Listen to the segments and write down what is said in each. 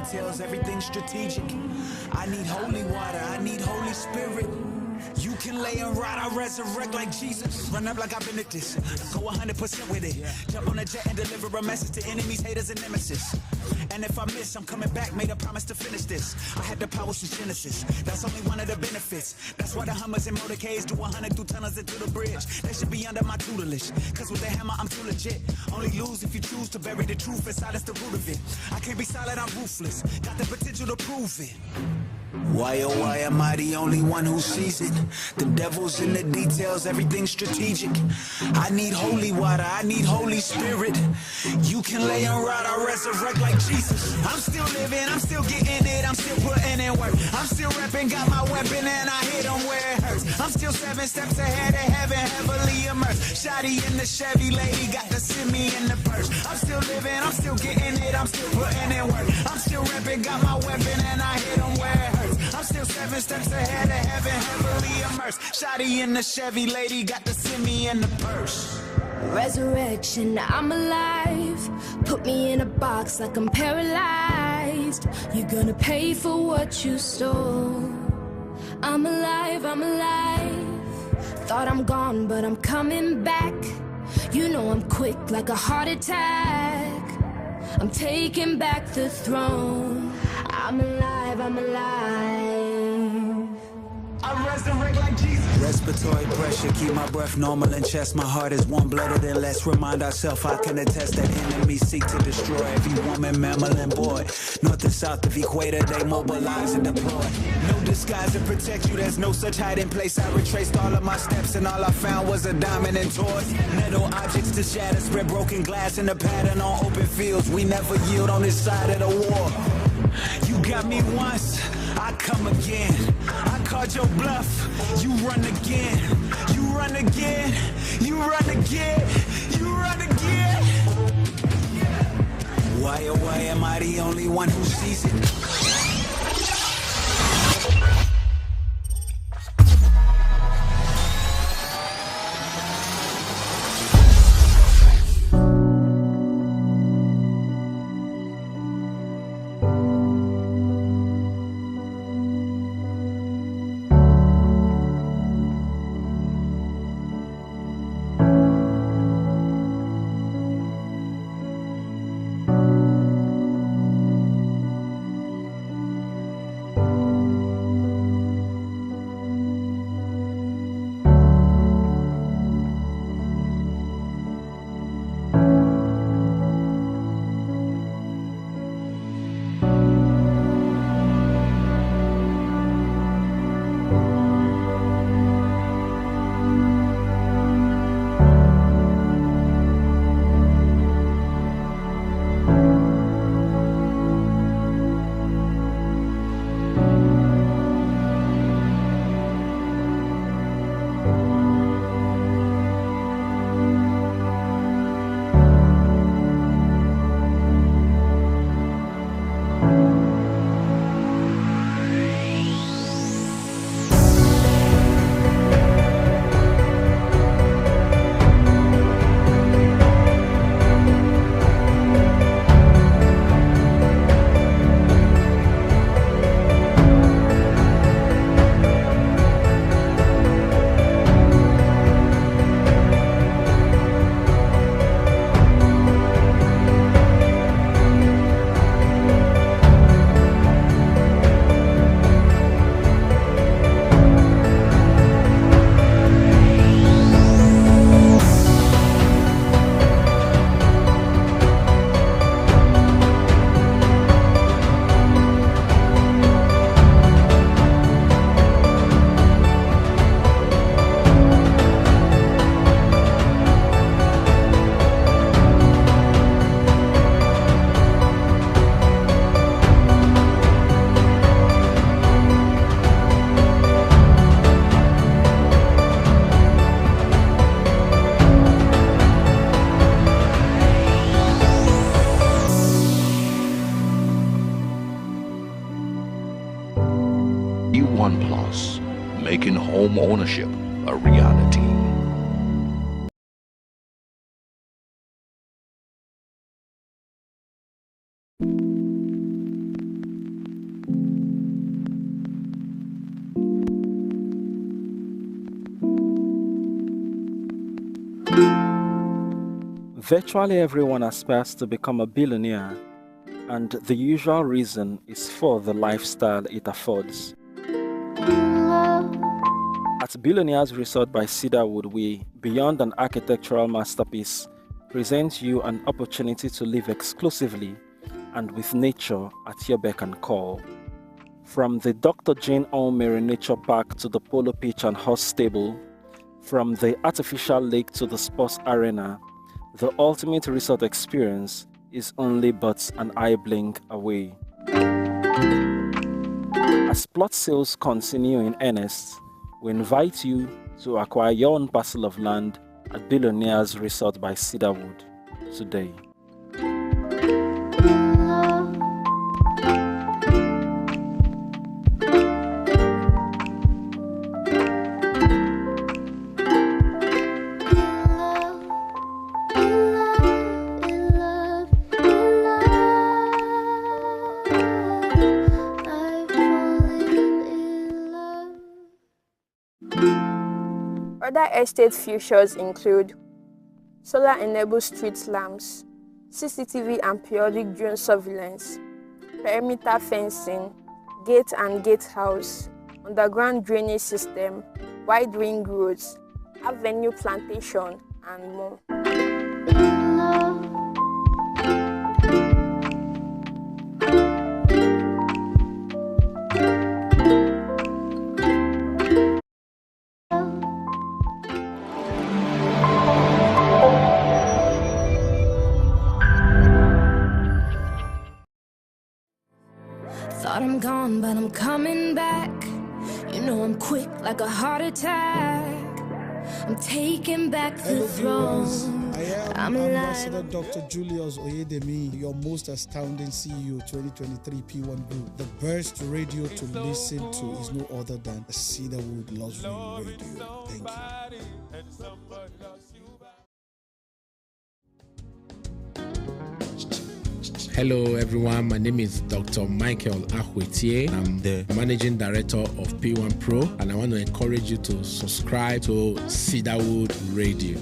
details, everything's strategic. I need holy water, I need Holy Spirit. You can lay and rot, I resurrect like Jesus. Run up like I've been at this, go 100% with it. Jump on a jet and deliver a message to enemies, haters, and nemesis. And if I miss, I'm coming back, made a promise to finish this. I had the power since Genesis, that's only one of the benefits. That's why the Hummers and motorcades do 100 through tunnels into the bridge. They should be under my tutelage, cause with the hammer I'm too legit. Only lose if you choose to bury the truth and silence the root of it. I can't be silent, I'm ruthless, got the potential to prove it. Why oh why am I the only one who sees it? The devil's in the details, everything's strategic. I need holy water, I need Holy Spirit. You can lay and rot, I resurrect like Jesus. I'm still living, I'm still getting it, I'm still putting in work. I'm still repping, got my weapon and I hit them where it hurts. I'm still 7 steps ahead of heaven, heavily immersed. Shotty in the Chevy, lady got to send me in the purse. I'm still living, I'm still getting it, I'm still putting in work. I'm still repping, got my weapon and I hit them where it hurts. I'm still 7 steps ahead of heaven, heavily immersed. Shotty in the Chevy, lady got to send me in the purse. Resurrection, I'm alive. Put me in a box like I'm paralyzed. You're gonna pay for what you stole. I'm alive, I'm alive. Thought I'm gone, but I'm coming back. You know I'm quick like a heart attack. I'm taking back the throne. I'm alive, I'm alive. I resurrect like Jesus. Respiratory pressure, keep my breath normal in chest. My heart is warm blooded and let's remind ourselves I can attest that enemies seek to destroy every woman, mammal, and boy. North and south of equator, they mobilize and deploy. No disguise to protect you, there's no such hiding place. I retraced all of my steps and all I found was a diamond and toys. Metal objects to shatter, spread broken glass in a pattern on open fields. We never yield on this side of the war. You got me once, I come again. I called your bluff, you run again. You run again, you run again, you run again. Why oh why am I the only one who sees it? OnePlus, making home ownership a reality. Virtually everyone aspires to become a billionaire, and the usual reason is for the lifestyle it affords. At Billionaires Resort by Cedarwood, we, beyond an architectural masterpiece, present you an opportunity to live exclusively and with nature at your beck and call. From the Dr. Jane Olmeri Nature Park to the Polo Pitch and Horse Stable, from the artificial lake to the sports arena, the ultimate resort experience is only but an eye blink away. As plot sales continue in earnest, we invite you to acquire your own parcel of land at Billionaires Resort by Cedarwood today. Other estate features include solar-enabled street lamps, CCTV and periodic drone surveillance, perimeter fencing, gate and gatehouse, underground drainage system, wide ring roads, avenue plantation, and more. Thought I'm gone, but I'm coming back. You know I'm quick like a heart attack. I'm taking back the throne. I'm Ambassador Dr. Julius Oyedemi, your most astounding CEO 2023 P1 Group. The best radio to listen to is no other than Cedarwood Luxury Radio. Thank you. Hello everyone, my name is Dr. Michael Ahwetie. I'm the Managing Director of P1 Pro, and I want to encourage you to subscribe to Cedarwood Radio.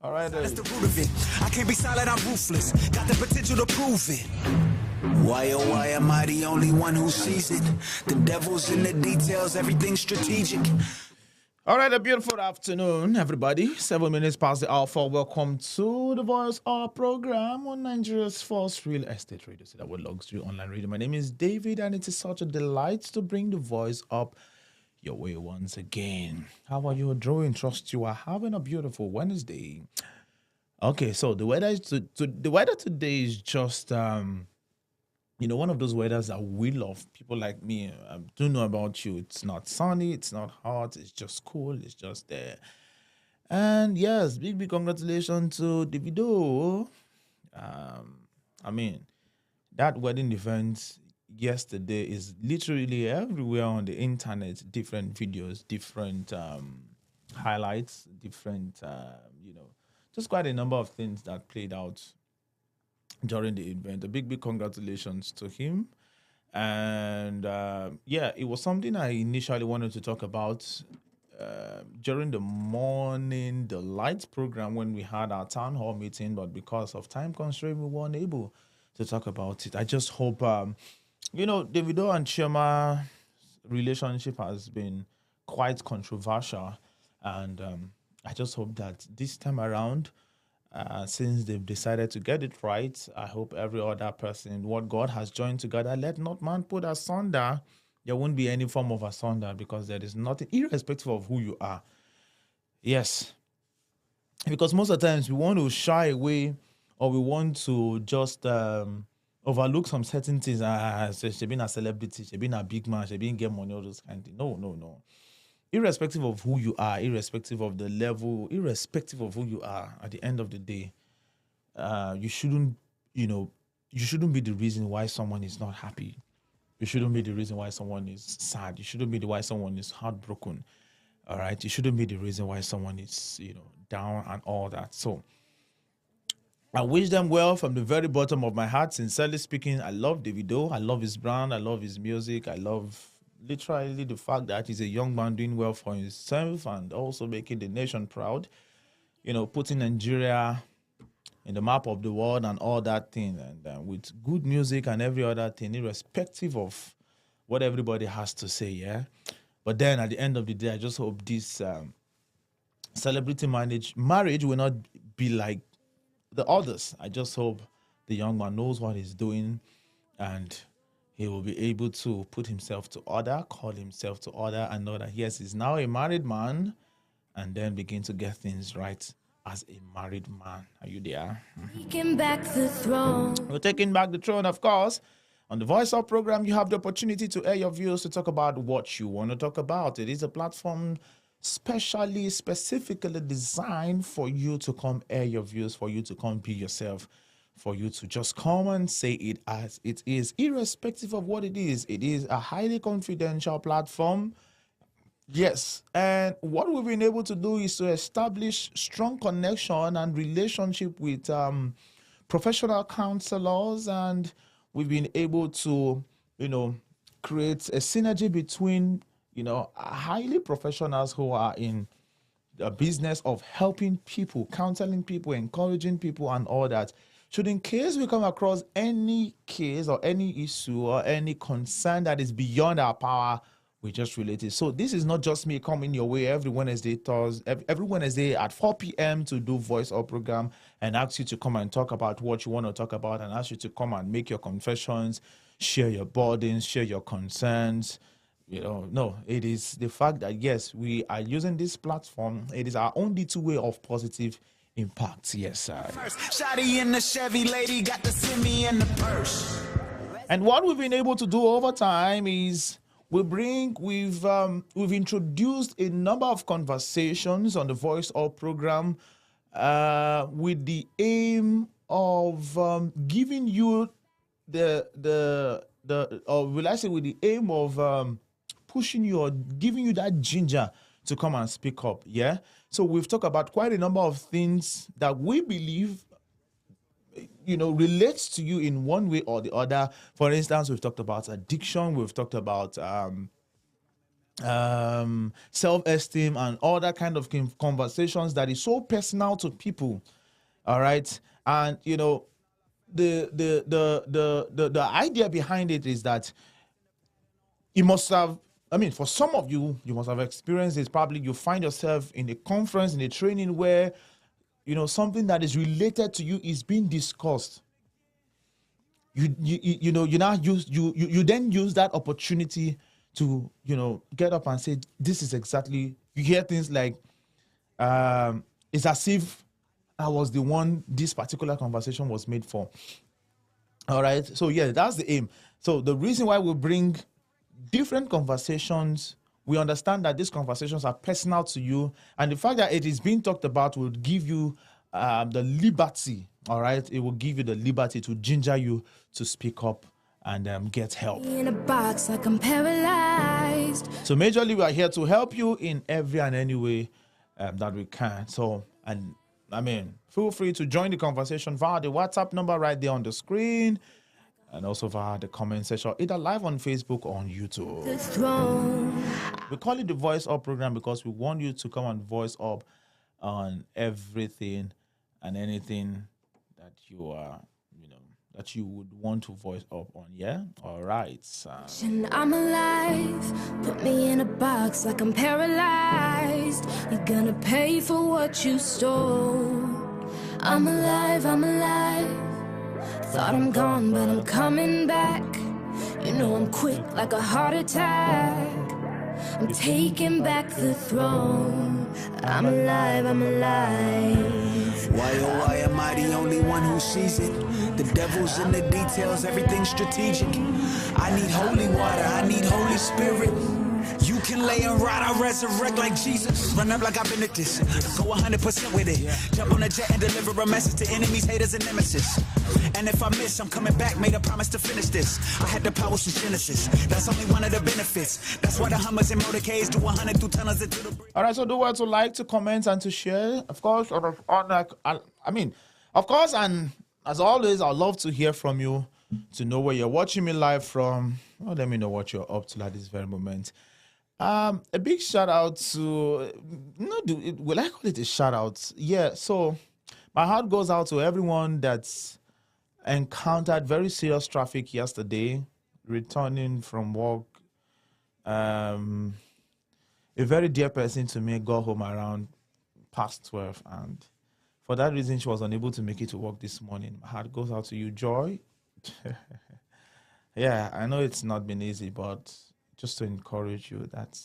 All right, That's the root of it. I can't be silent, I'm ruthless. Got the potential to prove it. Why, oh, why am I the only one who sees it? The devil's in the details, everything's strategic. All right, a beautiful afternoon, everybody. 7 minutes past the hour 4. Welcome to the Voice Up program on Nigeria's first real estate radio, Cedarwood Luxury Online Radio. My name is David, and it is such a delight to bring the Voice Up your way once again. How are you doing? Trust you are having a beautiful Wednesday. Okay, so the weather is the weather today is just one of those weathers that we love. People like me, I don't know about you. It's not sunny, it's not hot, it's just cool, it's just there. And yes, big congratulations to Davido. That wedding event yesterday is literally everywhere on the internet. Different videos, different highlights, different, just quite a number of things that played out during the event. A big congratulations to him. And it was something I initially wanted to talk about during the morning, the lights program when we had our town hall meeting, but because of time constraint, we weren't able to talk about it. I just hope, Davido and Chioma relationship has been quite controversial, and I just hope that this time around, since they've decided to get it right, I hope every other person, what God has joined together, let not man put asunder. There won't be any form of asunder, because there is nothing, irrespective of who you are. Yes. Because most of the times we want to shy away, or we want to just overlook some certain things. She being a celebrity, she being a big man, she being get money, all those kind of things. No. Irrespective of who you are, irrespective of the level, irrespective of who you are, at the end of the day, you shouldn't be the reason why someone is not happy. You shouldn't be the reason why someone is sad. You shouldn't be the why someone is heartbroken. All right. You shouldn't be the reason why someone is, down and all that. So I wish them well from the very bottom of my heart. Sincerely speaking, I love Davido. I love his brand. I love his music. I love literally the fact that he's a young man doing well for himself and also making the nation proud, putting Nigeria in the map of the world and all that thing, and with good music and every other thing, irrespective of what everybody has to say, yeah? But then at the end of the day, I just hope this celebrity marriage will not be like the others. I just hope the young man knows what he's doing and he will be able to put himself to order, call himself to order, and know that, yes, he's now a married man, and then begin to get things right as a married man. Are you there? Taking back the throne. We're taking back the throne, of course. On the Voice Up program, you have the opportunity to air your views, to talk about what you want to talk about. It is a platform specifically designed for you to come air your views, for you to come be yourself, for you to just come and say it as it is, irrespective of what it is. It is a highly confidential platform. Yes, and what we've been able to do is to establish strong connection and relationship with professional counselors, and we've been able to, create a synergy between, highly professionals who are in the business of helping people, counseling people, encouraging people, and all that. Should in case we come across any case or any issue or any concern that is beyond our power, we just relate it. So this is not just me coming your way every Wednesday at 4 p.m. to do Voice Up program and ask you to come and talk about what you want to talk about, and ask you to come and make your confessions, share your burdens, share your concerns. No, it is the fact that, yes, we are using this platform. It is our only two-way of positive impact. Yes, sir. Shotty in the Chevy, lady got the semi in the purse. And what we've been able to do over time is we've introduced a number of conversations on the Voice Up program with the aim of giving you with the aim of pushing you or giving you that ginger to come and speak up. Yeah. So we've talked about quite a number of things that we believe relates to you in one way or the other. For instance, we've talked about addiction, we've talked about self-esteem and all that kind of conversations that is so personal to people. All right. And the idea behind it is that you must have, for some of you, you must have experienced this. Probably you find yourself in a conference, in a training where something that is related to you is being discussed. You then use that opportunity to get up and say, this is exactly. You hear things like, it's as if I was the one this particular conversation was made for. All right. So yeah, that's the aim. So the reason why we bring different conversations, we understand that these conversations are personal to you, and the fact that it is being talked about will give you the liberty, all right? It will give you the liberty to ginger you to speak up and get help. In a box like I'm paralyzed. So majorly, we are here to help you in every and any way that we can. So, feel free to join the conversation via the WhatsApp number right there on the screen, and also via the comment section, either live on Facebook or on YouTube. The throne. We call it the Voice Up program because we want you to come and voice up on everything and anything that you are, that you would want to voice up on. Yeah? All right. I'm alive. Put me in a box like I'm paralyzed. You're gonna pay for what you stole. I'm alive, I'm alive. Thought I'm gone, but I'm coming back. I'm quick like a heart attack. I'm taking back the throne. I'm alive, I'm alive. Why, oh, why am I the only one who sees it? The devil's in the details, everything's strategic. I need holy water, I need Holy Spirit. You can lay and ride, I resurrect like Jesus. Run up like I've been at this. Go 100% with it. Jump on a jet and deliver a message to enemies, haters, and nemesis. And if I miss, I'm coming back, made a promise to finish this. I had the power since Genesis. That's only one of the benefits. That's why the Hummers and motorcades do 100 through tunnels into the bridge. All right, so do well to like, to comment, and to share. Of course, of course, and as always, I'd love to hear from you. to know where you're watching me live from. Well, let me know what you're up to at this very moment. A big shout out to, will I call it a shout out? Yeah, so my heart goes out to everyone that's encountered very serious traffic yesterday, returning from work. A very dear person to me got home around past 12, and for that reason, she was unable to make it to work this morning. My heart goes out to you, Joy. Yeah, I know it's not been easy, but just to encourage you that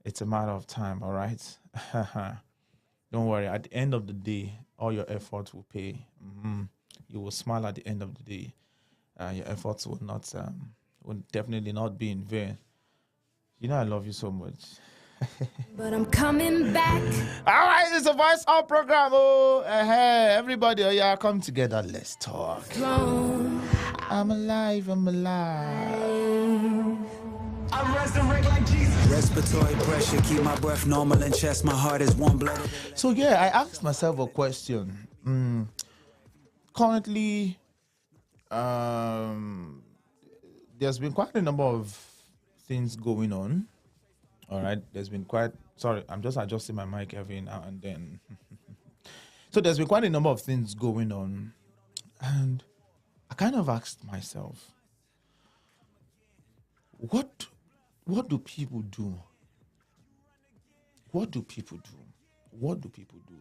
it's a matter of time, all right? Don't worry. At the end of the day, all your efforts will pay. You will smile at the end of the day. Your efforts will definitely not be in vain. You know I love you so much. But I'm coming back. All right, it's a Voice Up program. Hey, everybody, yeah, come together. Let's talk. I'm alive. I resurrect like Jesus. Respiratory pressure, keep my breath normal and chest. My heart is one blood. So yeah, I asked myself a question. Currently, there's been quite a number of things going on. All right, sorry, I'm just adjusting my mic every now and then. So there's been quite a number of things going on, and I kind of asked myself, what do people do? What do people do? What do people do?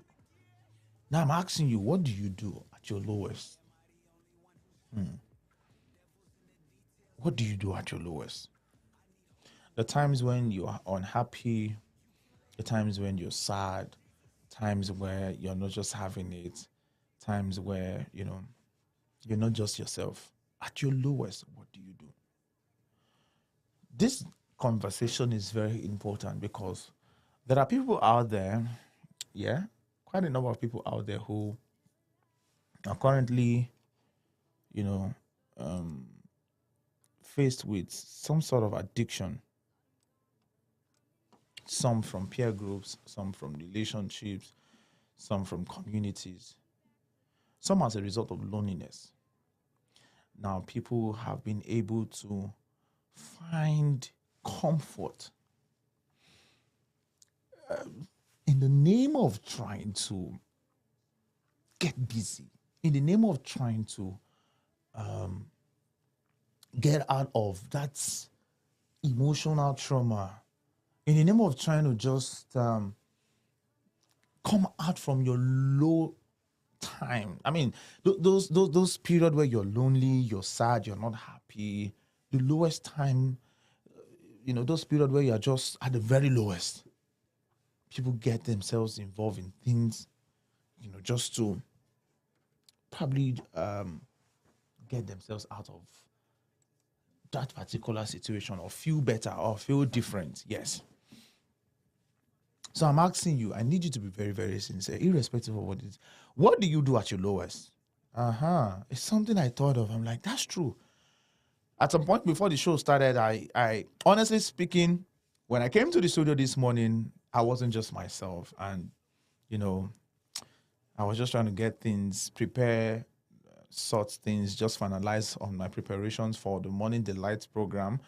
Now I'm asking you, what do you do at your lowest? What do you do at your lowest? The times when you are unhappy, the times when you're sad, times where you're not just having it, times where, you're not just yourself. At your lowest, what do you do? This conversation is very important because there are people out there, quite a number of people out there who are currently, faced with some sort of addiction. Some from peer groups, some from relationships, some from communities, some as a result of loneliness. Now, people have been able to find comfort in the name of trying to get busy, in the name of trying to get out of that emotional trauma, in the name of trying to just come out from your low time. I mean, those periods where you're lonely, you're sad, you're not happy, the lowest time, those periods where you're just at the very lowest. People get themselves involved in things, just to probably get themselves out of that particular situation or feel better or feel different. Yes. So I'm asking you, I need you to be very, very sincere, irrespective of what it is. What do you do at your lowest? It's something I thought of. I'm like, that's true. At some point before the show started, I honestly speaking, when I came to the studio this morning, I wasn't just myself. And, I was just trying to get things, prepare, sort things, just finalize on my preparations for the Morning Delights program,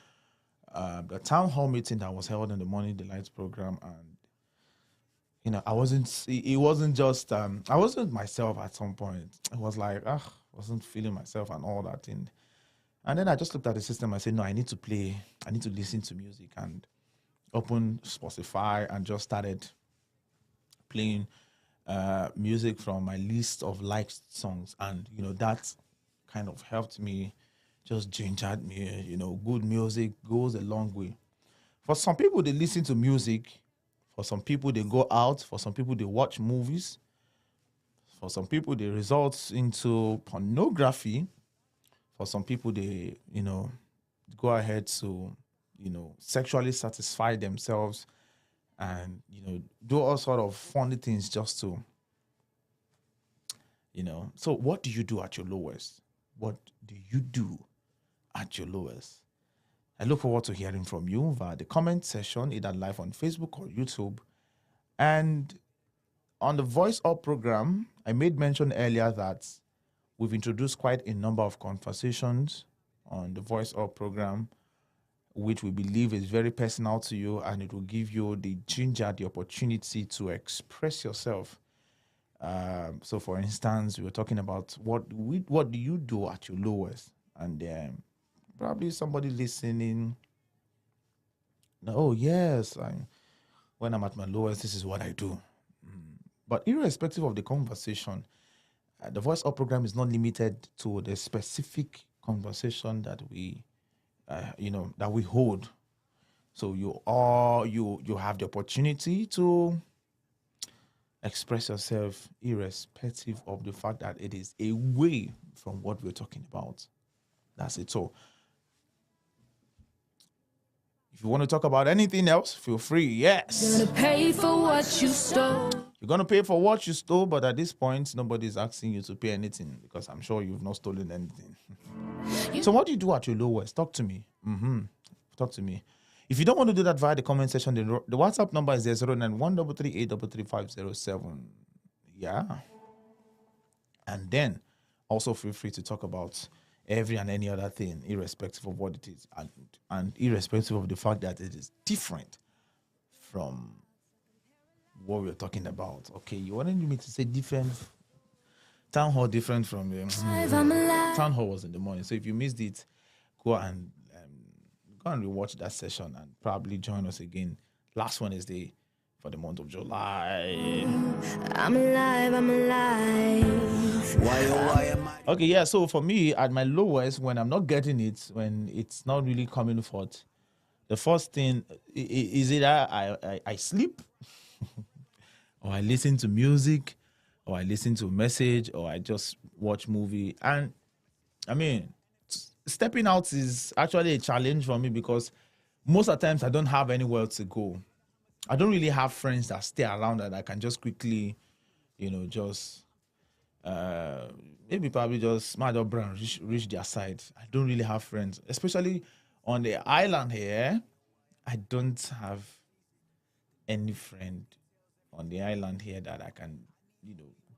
the town hall meeting that was held in the Morning Delights program. And, I wasn't myself at some point. It was like, I wasn't feeling myself and all that. And then I just looked at the system and said, no, I need to listen to music, and opened Spotify and just started playing music from my list of liked songs. And, that kind of helped me, just gingered me. Good music goes a long way. For some people, they listen to music. For some people, they go out. For some people, they watch movies. For some people, they resort into pornography. For some people, they, go ahead to, sexually satisfy themselves and, do all sort of funny things just to, So what do you do at your lowest? What do you do at your lowest? I look forward to hearing from you via the comment section, either live on Facebook or YouTube. And on the Voice Up program, I made mention earlier that We've introduced quite a number of conversations on the Voice Up program, which we believe is very personal to you, and it will give you the ginger, the opportunity to express yourself. So, for instance, we were talking about what do you do at your lowest, and probably somebody listening. Oh yes, when I'm at my lowest, this is what I do. But irrespective of the conversation, the Voice Up program is not limited to the specific conversation that we, that we hold. So you have the opportunity to express yourself irrespective of the fact that it is away from what we're talking about. That's it. So if you want to talk about anything else, feel free. Yes. Gonna pay for what you stole. You're going to pay for what you stole, but at this point, nobody's asking you to pay anything because I'm sure you've not stolen anything. So what do you do at your lowest? Talk to me. Talk to me. If you don't want to do that via the comment section, the WhatsApp number is 09133833507. Yeah. And then also feel free to talk about every and any other thing, irrespective of what it is, and irrespective of the fact that it is different from what we're talking about. Okay, you wanted me to say different town hall, different from town hall was in the morning. So if you missed it, go and rewatch that session and probably join us again last Wednesday for the month of July. I'm alive. Why am I? Okay, yeah. So for me, at my lowest, when I'm not getting it, when it's not really coming forth, the first thing is either I sleep, or I listen to music, or I listen to a message, or I just watch movie. And I mean, stepping out is actually a challenge for me because most of the times I don't have anywhere to go. I don't really have friends that stay around that I can just quickly, maybe probably just my brand reach their side. I don't really have friends, especially on the island here. I don't have any friend on the island here that I can,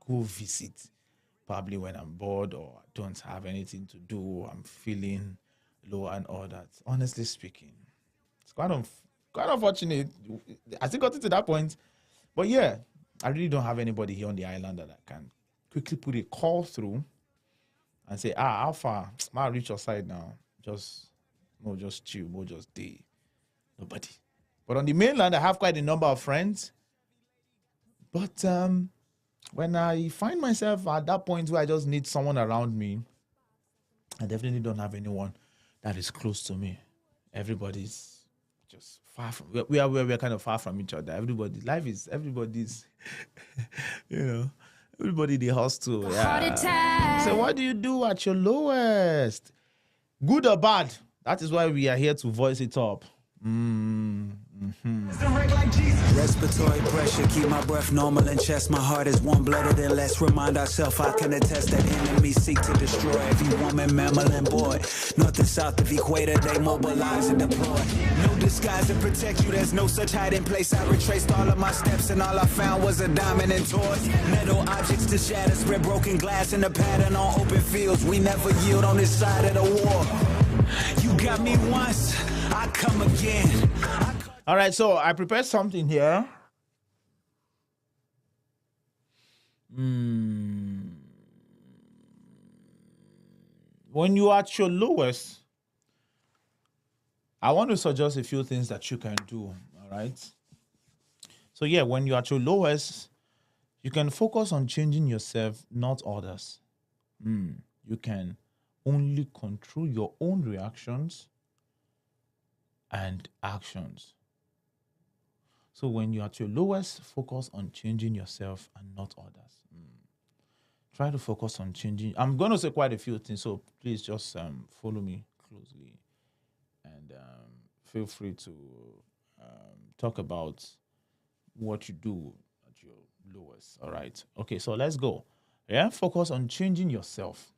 go visit. Probably when I'm bored or I don't have anything to do, I'm feeling low and all that. Honestly speaking, it's quite unfortunate. I still got it to that point. But yeah, I really don't have anybody here on the island that I can quickly put a call through and say, how far? I'll reach your side now. Just chill, just day. Nobody. But on the mainland, I have quite a number of friends. But when I find myself at that point where I just need someone around me, I definitely don't have anyone that is close to me. Everybody's just far from. We're kind of far from each other. Everybody's, everybody they hustle. Yeah. So what do you do at your lowest? Good or bad? That is why we are here to voice it up. Respiratory pressure, keep my breath normal and chest. My heart is warm blooded and let's remind ourselves I can attest that enemies seek to destroy every woman, mammal, and boy. North and south of equator, they mobilize and deploy. No disguise to protect you, there's no such hiding place. I retraced all of my steps and all I found was a diamond and toys. Metal objects to shatter, spread broken glass in a pattern on open fields. We never yield on this side of the war. You got me once, I come again. All right, so I prepared something here. When you are at your lowest, I want to suggest a few things that you can do, all right? So yeah, when you're at your lowest, you can focus on changing yourself, not others. You can only control your own reactions and actions. So when you're at your lowest, focus on changing yourself and not others. Try to focus on changing. I'm going to say quite a few things, so please just follow me closely and feel free to talk about what you do at your lowest. All right. Okay, so let's go. Yeah, focus on changing yourself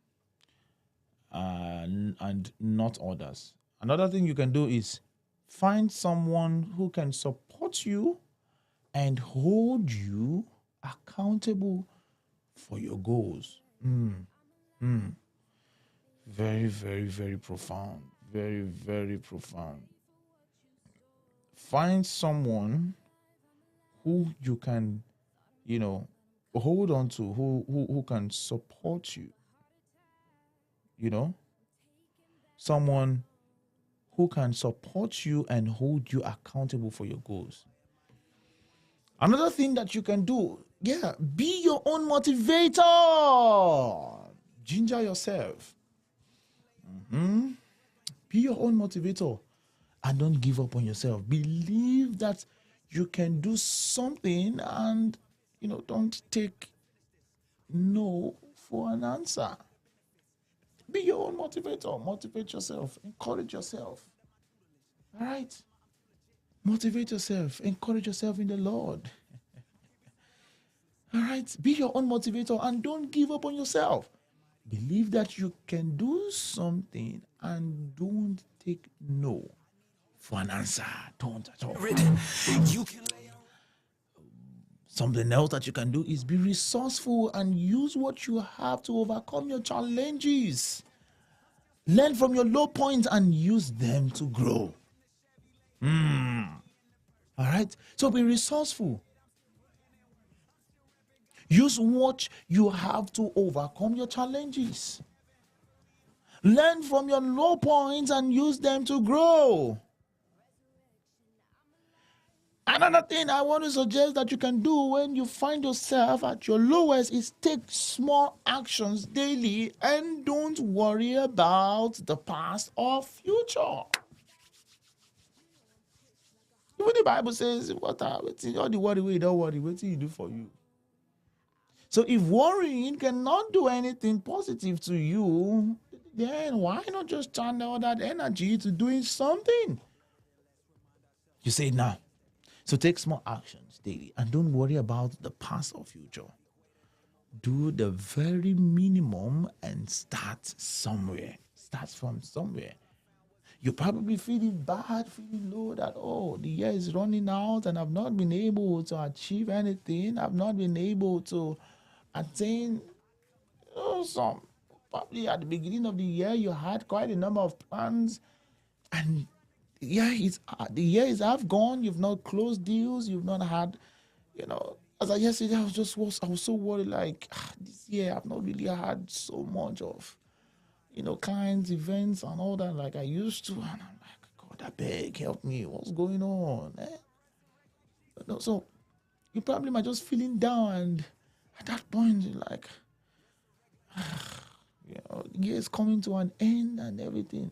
and not others. Another thing you can do is find someone who can support you and hold you accountable for your goals. Very, very, very profound. Very, very profound. Find someone who you can, hold on to, who can support you. Someone who can support you and hold you accountable for your goals. Another thing that you can do, be your own motivator. Ginger yourself. Be your own motivator and don't give up on yourself. Believe that you can do something and, don't take no for an answer. Be your own motivator. Motivate yourself. Encourage yourself. All right? Motivate yourself. Encourage yourself in the Lord. All right? Be your own motivator and don't give up on yourself. Believe that you can do something and don't take no for an answer. Don't at all. Something else that you can do is be resourceful and use what you have to overcome your challenges. Learn from your low points and use them to grow. All right? So be resourceful. Use what you have to overcome your challenges. Learn from your low points and use them to grow. Another thing I want to suggest that you can do when you find yourself at your lowest is take small actions daily and don't worry about the past or future. Even the Bible says, all the worry we don't worry, what do you do for you? So if worrying cannot do anything positive to you, then why not just channel that energy to doing something? You say it now. So take small actions daily and don't worry about the past or future. Do the very minimum and start somewhere. Start from somewhere. You're probably feeling bad, feeling low that, the year is running out and I've not been able to achieve anything. I've not been able to attain some. Probably at the beginning of the year, you had quite a number of plans and the year is half gone. You've not closed deals. You've not had, as I yesterday, I was so worried. Like this year, I've not really had so much of, clients, events, and all that like I used to. And I'm like, God, I beg, help me. What's going on? So you probably might just feeling down, and at that point, you're like, the year is coming to an end and everything.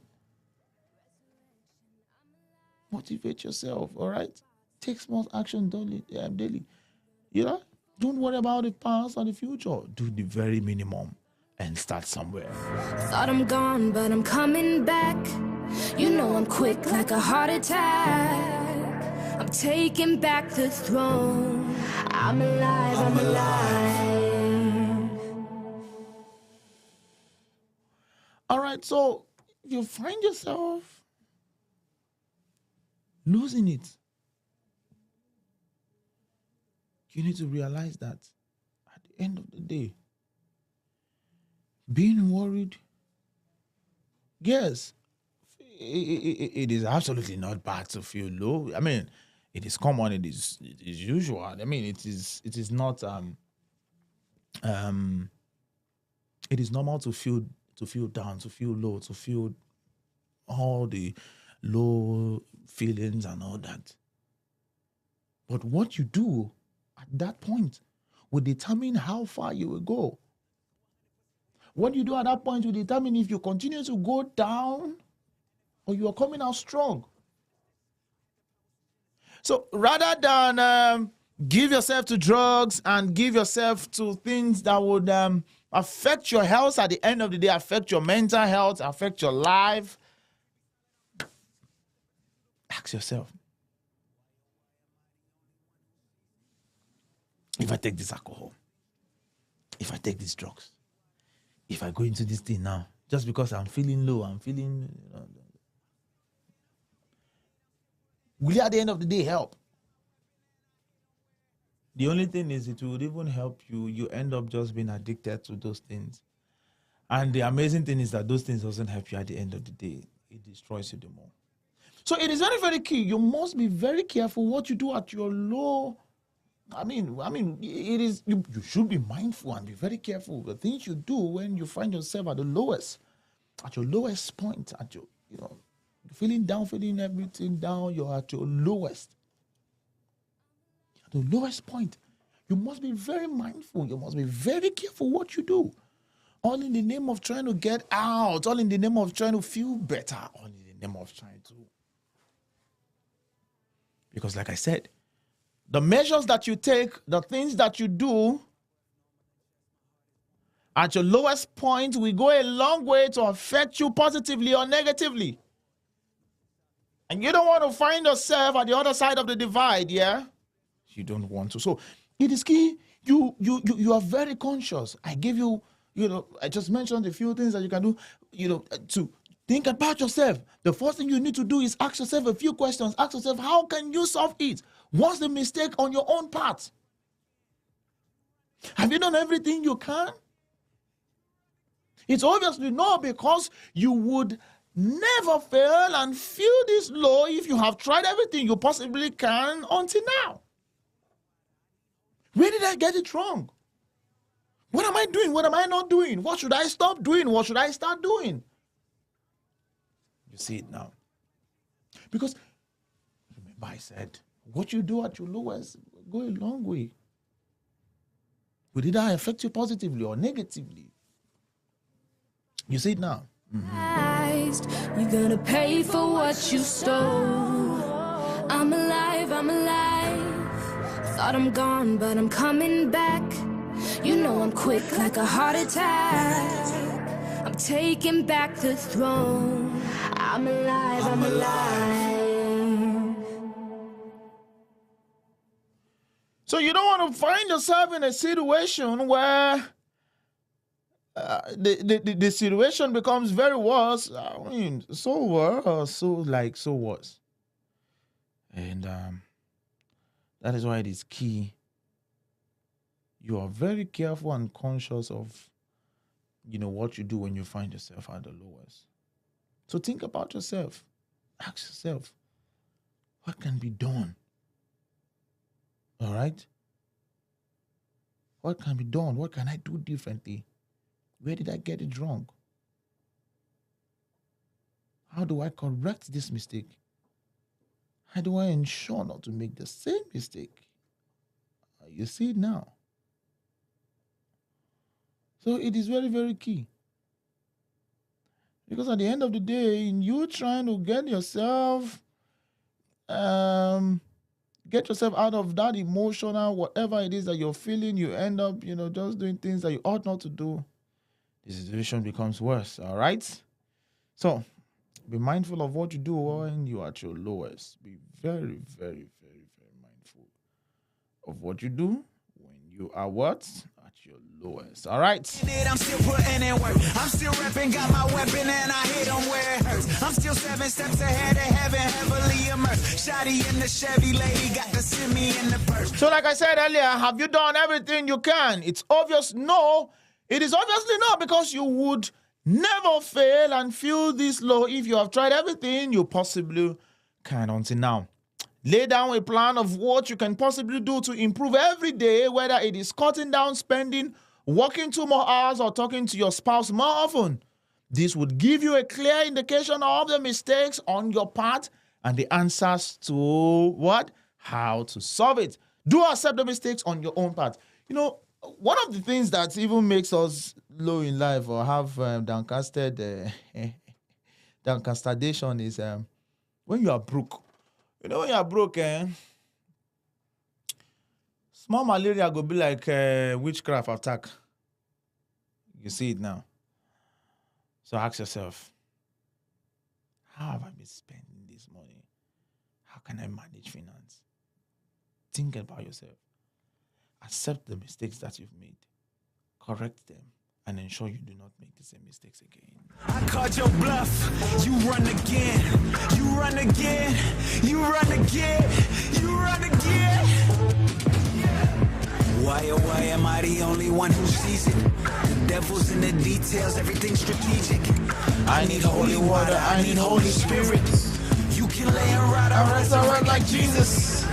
Motivate yourself, all right? Take small action daily. Don't worry about the past or the future. Do the very minimum and start somewhere. Thought I'm gone, but I'm coming back. I'm quick like a heart attack. I'm taking back the throne. I'm alive, I'm alive. All right, so if you find yourself losing it, you need to realize that at the end of the day, being worried, yes, it is absolutely not bad to feel low. I mean, it is common, it is usual. I mean, it is not it is normal to feel down, to feel low, to feel all the low feelings and all that. But what you do at that point will determine how far you will go. What you do at that point will determine if you continue to go down or you are coming out strong. So rather than give yourself to drugs and give yourself to things that would affect your health at the end of the day, affect your mental health, affect your life, ask yourself, if I take this alcohol, if I take these drugs, if I go into this thing now, just because I'm feeling low, will it at the end of the day help? The only thing is it will even help you. You end up just being addicted to those things. And the amazing thing is that those things doesn't help you at the end of the day. It destroys you the more. So it is very, very key. You must be very careful what you do at your low. I mean, it is, you should be mindful and be very careful. The things you do when you find yourself at the lowest, at your lowest point, at your, feeling down, feeling everything down, you're at your lowest. At the lowest point. You must be very mindful. You must be very careful what you do. All in the name of trying to get out. All in the name of trying to feel better. All in the name of trying to. Because like I said, the measures that you take, the things that you do at your lowest point will go a long way to affect you positively or negatively. And you don't want to find yourself at the other side of the divide, yeah? You don't want to. So it is key. You are very conscious. I give you, I just mentioned a few things that you can do, to think about yourself. The first thing you need to do is ask yourself a few questions. Ask yourself, how can you solve it? What's the mistake on your own part? Have you done everything you can? It's obviously no, because you would never fail and feel this low if you have tried everything you possibly can until now. Where did I get it wrong? What am I doing? What am I not doing? What should I stop doing? What should I start doing? You see it now. Because remember I said, what you do at your lowest go a long way. Will it either affect you positively or negatively? You see it now. Mm-hmm. You're gonna pay for what you stole. I'm alive, I'm alive. Thought I'm gone, but I'm coming back. You know I'm quick like a heart attack. I'm taking back the throne. I'm alive, I'm alive. So you don't want to find yourself in a situation where the situation becomes very worse. I mean, so worse, so worse. And that is why it is key. You are very careful and conscious of, what you do when you find yourself at the lowest. So think about yourself. Ask yourself, what can be done? All right? What can be done? What can I do differently? Where did I get it wrong? How do I correct this mistake? How do I ensure not to make the same mistake? You see it now. So it is very, very key. Because at the end of the day, in you trying to get yourself out of that emotional, whatever it is that you're feeling, you end up, just doing things that you ought not to do. The situation becomes worse, all right? So, be mindful of what you do when you are at your lowest. Be very, very, very, very mindful of what you do when you are what? At your lowest, all right? I'm still putting in work. I'm still repping, got my weapon, and I hit them where it hurts. I'm still 7 steps ahead of heaven, heavily immersed. Shotty in the Chevy, lady got to send me in the purse. So like I said earlier, have you done everything you can? It's obvious no. It is obviously not, because you would never fail and feel this low if you have tried everything you possibly can until now. Lay down a plan of what you can possibly do to improve every day, whether it is cutting down spending, working 2 more hours, or talking to your spouse more often. This would give you a clear indication of the mistakes on your part and the answers to what? How to solve it. Do accept the mistakes on your own part. One of the things that even makes us low in life or have downcastation is when you are broke. When you are broke, small malaria go be like witchcraft attack. You see it now. So ask yourself, how have I been spending this money? How can I manage finance? Think about yourself. Accept the mistakes that you've made. Correct them. And ensure you do not make the same mistakes again. I called your bluff. You run again. You run again. You run again. You run again. Why am I the only one who sees it? The devil's in the details, everything's strategic. I need holy water, I need Holy Spirit. You can lay and ride, I resurrect like Jesus.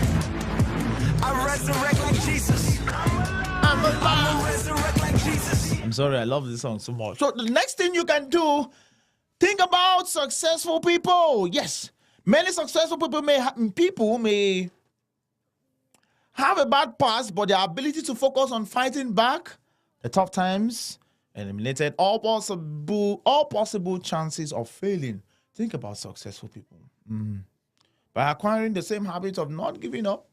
I resurrect like Jesus. I'm resurrect like Jesus. I'm sorry, I love this song so much. So the next thing you can do, think about successful people. Yes, many successful people may have a bad past, but their ability to focus on fighting back the tough times eliminated all possible chances of failing. Think about successful people. By acquiring the same habit of not giving up,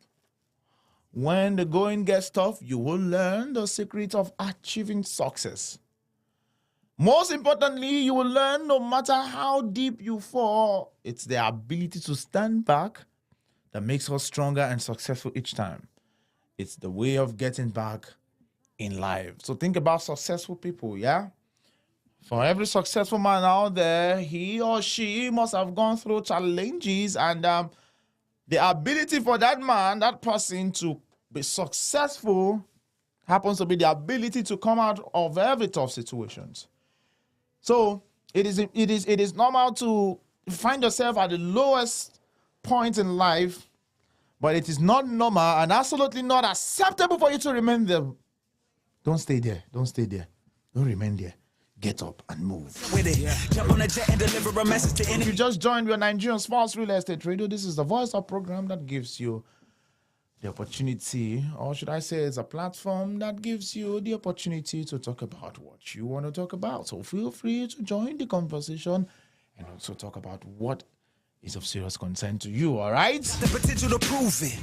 when the going gets tough, you will learn the secret of achieving success. Most importantly, you will learn no matter how deep you fall, it's the ability to stand back that makes us stronger and successful each time. It's the way of getting back in life. So think about successful people, yeah? For every successful man out there, he or she must have gone through challenges, and the ability for that man, that person to be successful happens to be the ability to come out of every tough situations. So it is normal to find yourself at the lowest point in life, but it is not normal and absolutely not acceptable for you to remain there. Don't stay there. Don't stay there. Don't remain there. Get up and move. With it. Jump on a jet and deliver a message to If you just joined your Nigerian Sports Real Estate Radio, this is the Voice Up program that gives you the opportunity, or should I say it's a platform that gives you the opportunity to talk about what you want to talk about. So feel free to join the conversation and also talk about what is of serious concern to you, all right? the potential to prove it.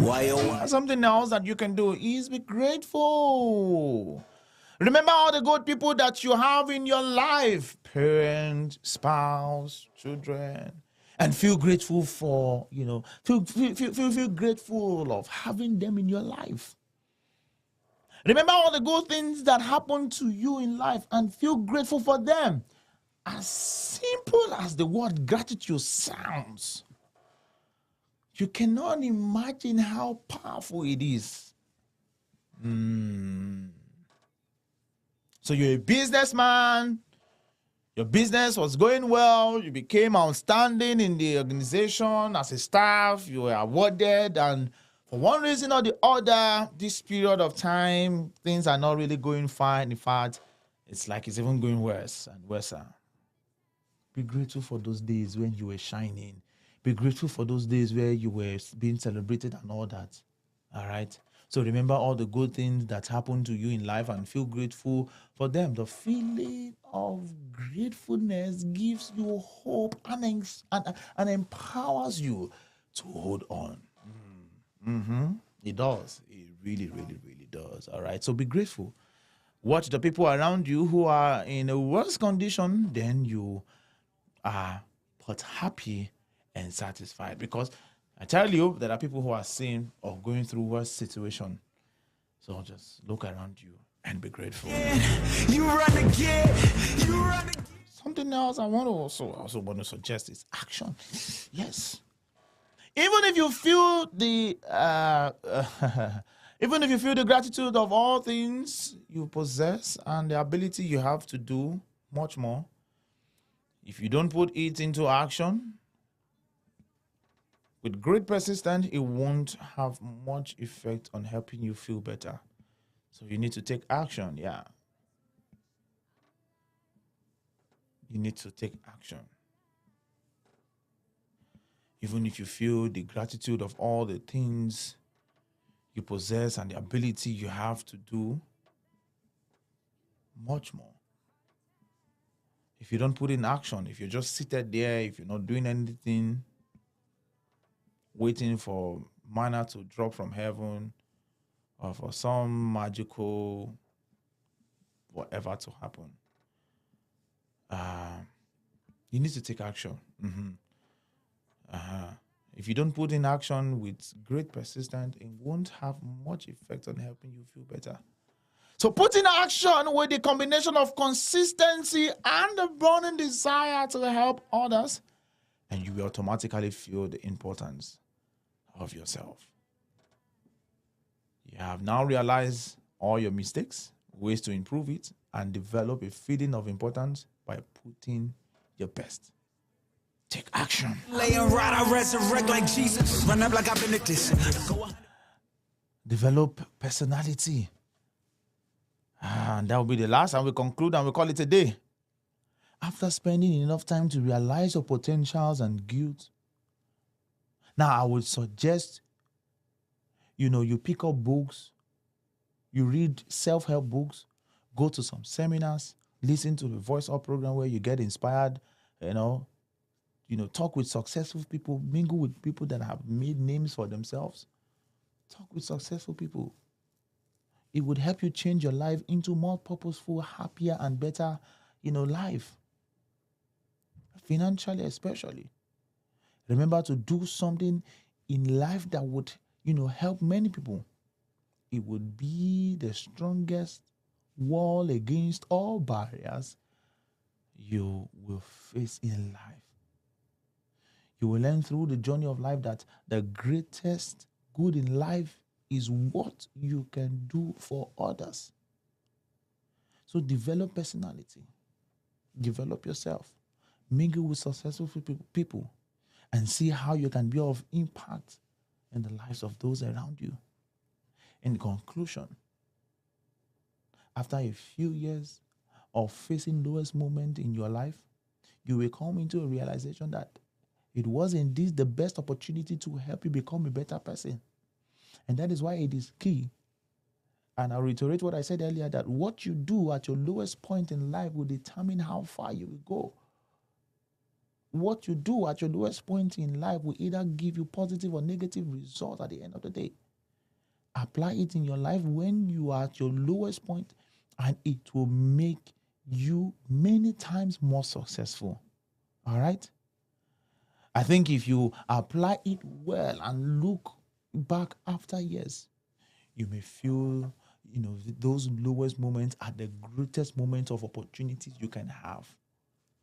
Why? Something else that you can do is be grateful. Remember all the good people that you have in your life, parents, spouse, children, and feel grateful for, feel grateful of having them in your life. Remember all the good things that happen to you in life and feel grateful for them. As simple as the word gratitude sounds, you cannot imagine how powerful it is. So you're a businessman, your business was going well, you became outstanding in the organization as a staff, you were awarded, and for one reason or the other, this period of time, things are not really going fine. In fact, it's like it's even going worse and worse. Be grateful for those days when you were shining. Be grateful for those days where you were being celebrated and all that. All right? So remember all the good things that happened to you in life and feel grateful for them. The feeling of gratefulness gives you hope and empowers you to hold on. It does. It really, really, really does. All right? So be grateful. Watch the people around you who are in a worse condition than you are, but happy and satisfied. Because I tell you, there are people who are seeing or going through worse situation. So just look around you and be grateful. You run again. You run again. Something else I want to also want to suggest is action. Yes. Even if you feel the gratitude of all things you possess and the ability you have to do much more, if you don't put it into action, with great persistence, it won't have much effect on helping you feel better. So you need to take action, yeah. You need to take action. Even if you feel the gratitude of all the things you possess and the ability you have to do much more. If you don't put in action, if you're just seated there, if you're not doing anything, waiting for manna to drop from heaven or for some magical whatever to happen, you need to take action. If you don't put in action with great persistence, it won't have much effect on helping you feel better. So put in action with the combination of consistency and the burning desire to help others, and you will automatically feel the importance of yourself. You have now realized all your mistakes, ways to improve it, and develop a feeling of importance by putting your best. Take action. Laying right, I resurrect like Jesus. Run up like I've been at this. Develop personality. And that will be the last, and we conclude and we call it a day. After spending enough time to realize your potentials and gifts, now I would suggest, you pick up books, you read self-help books, go to some seminars, listen to the Voice Up program where you get inspired, talk with successful people, mingle with people that have made names for themselves. Talk with successful people. It would help you change your life into more purposeful, happier, and better, life. Financially, especially. Remember to do something in life that would, help many people. It would be the strongest wall against all barriers you will face in life. You will learn through the journey of life that the greatest good in life is what you can do for others. So develop personality. Develop yourself. Mingle with successful people and see how you can be of impact in the lives of those around you. In conclusion, after a few years of facing lowest moment in your life, you will come into a realization that it was indeed the best opportunity to help you become a better person. And that is why it is key. And I'll reiterate what I said earlier, that what you do at your lowest point in life will determine how far you will go. What you do at your lowest point in life will either give you positive or negative results at the end of the day. Apply it in your life when you are at your lowest point, and it will make you many times more successful. All right? I think if you apply it well and look back after years, you may feel, those lowest moments are the greatest moments of opportunities you can have.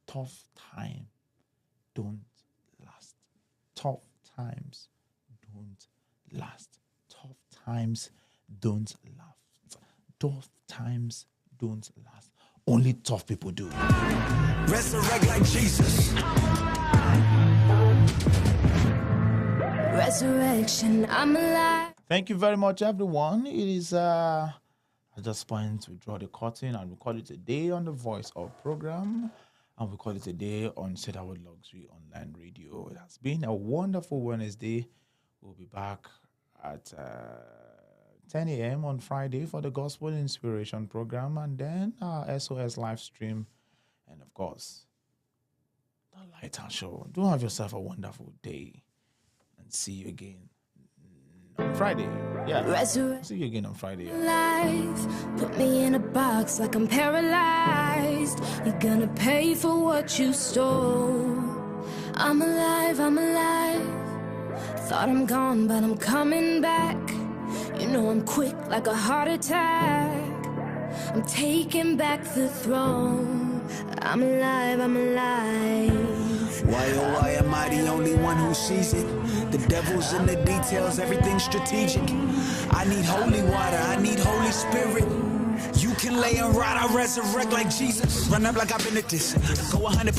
Tough time don't last. Tough times don't last. Tough times don't last. Tough times don't last. Only tough people do. Resurrect like Jesus. Resurrection, I'm alive. Thank you very much, everyone. It is at this point we draw the curtain and we call it a day on the Voice Up program, and we call it a day on Cedarwood Luxury Online Radio. It has been a wonderful Wednesday. We'll be back at 10 a.m. on Friday for the Gospel Inspiration program, and then our SOS live stream, and of course, the Lighthouse Show. Do have yourself a wonderful day, and see you again on Friday. Yeah, see you again on Friday. Life put me in a box like I'm paralyzed. You're gonna pay for what you stole. I'm alive, I'm alive. Thought I'm gone, but I'm coming back. I'm quick like a heart attack. I'm taking back the throne. I'm alive, I'm alive. Why, oh, why am I the only one who sees it? The devil's in the details, everything's strategic. I need holy water, I need Holy Spirit. You can lay and ride, I resurrect like Jesus. Run up like I've been at this. Go 100%.